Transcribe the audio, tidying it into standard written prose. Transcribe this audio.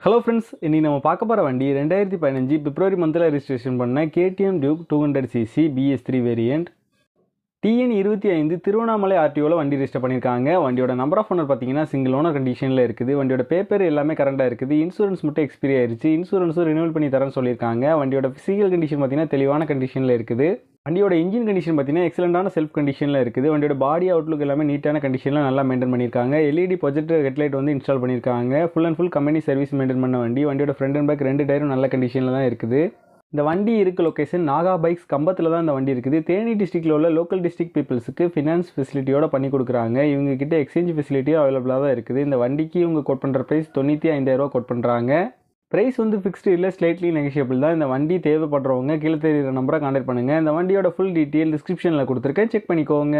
Hello friends, இன்னைக்கு நம்ம பார்க்க போற வண்டி 2015 பிப்ரவரி மந்த்ல ரெஜிஸ்ட்ரேஷன் பண்ண KTM DUKE 200cc BS3 variant TN 25 Tiruvannamalai RTOல வண்டி ரெஜிஸ்டர் பண்ணிருக்காங்க. வண்டியோட நம்பர் ஆஃப் ஓனர் பாத்தீங்கன்னா சிங்கிள் ஓனர் கண்டிஷன்ல இருக்குது. வண்டியோட பேப்பர் எல்லாமே கரண்டா இருக்குது. இன்சூரன்ஸ் மட்டும் எக்ஸ்பைரி ஆயிருச்சு. இன்சூரன்ஸும் ரினியூவல் பண்ணி தரேன்னு சொல்லிருக்காங்க. வண்டியோட பிசிக்கல் கண்டிஷன் பாத்தீங்கன்னா தெளிவான கண்டிஷன்ல இருக்குது. வண்டியோட இன்ஜின் கண்டிஷன் பார்த்தீங்கன்னா எக்ஸலண்டான செல்ஃப் கண்டிஷனில் இருக்குது. வண்டியோட பாடி அவுட்லுக் எல்லாமே நீட்டான கண்டிஷனில் நல்லா மெயின்டைன் பண்ணியிருக்காங்க. LED ப்ரொஜெக்டர் ஹெட்லைட் வந்து இன்ஸ்டால் பண்ணியிருக்காங்க. Full and full company service maintain பண்ண வண்டி. வண்டியோட ஃப்ரண்ட் அண்ட் பேக் ரெண்டு டயரும் நல்ல கண்டிஷனில் தான் இருக்குது. இந்த வண்டி இருக்க லொக்கேஷன் நாகா பைக்ஸ் கம்பத்தில் தான் இந்த வண்டி இருக்குது. தேனி டிஸ்ட்ரிக்டில் உள்ள லோக்கல் டிஸ்ட்ரிக்ட் பீப்புள்ஸுக்கு ஃபினான்ஸ் ஃபெசிலிட்டியோட பண்ணி கொடுக்குறாங்க. இவங்க கிட்ட எக்ஸ்சேஞ்ச் ஃபெசிலிட்டியும் அவைலபிளாக தான் இருக்குது. இந்த வண்டிக்கு இவங்க கோட் பண்ணுற ப்ரைஸ் 95,000 கோட் பண்ணுறாங்க. ப்ரைஸ் வந்து ஃபிக்ஸ்டு இல்லை, ஸ்லைட்லி நெகோஷியபிள் தான். இந்த வண்டி தேவைப்படுறவங்க கீழே தெரியுற நம்பரை கான்டாக்ட் பண்ணுங்கள். இந்த வண்டியோட ஃபுல் டீட்டெயில் டிஸ்கிரிப்ஷனில் கொடுத்துருக்கேன், செக் பண்ணிக்கோங்க.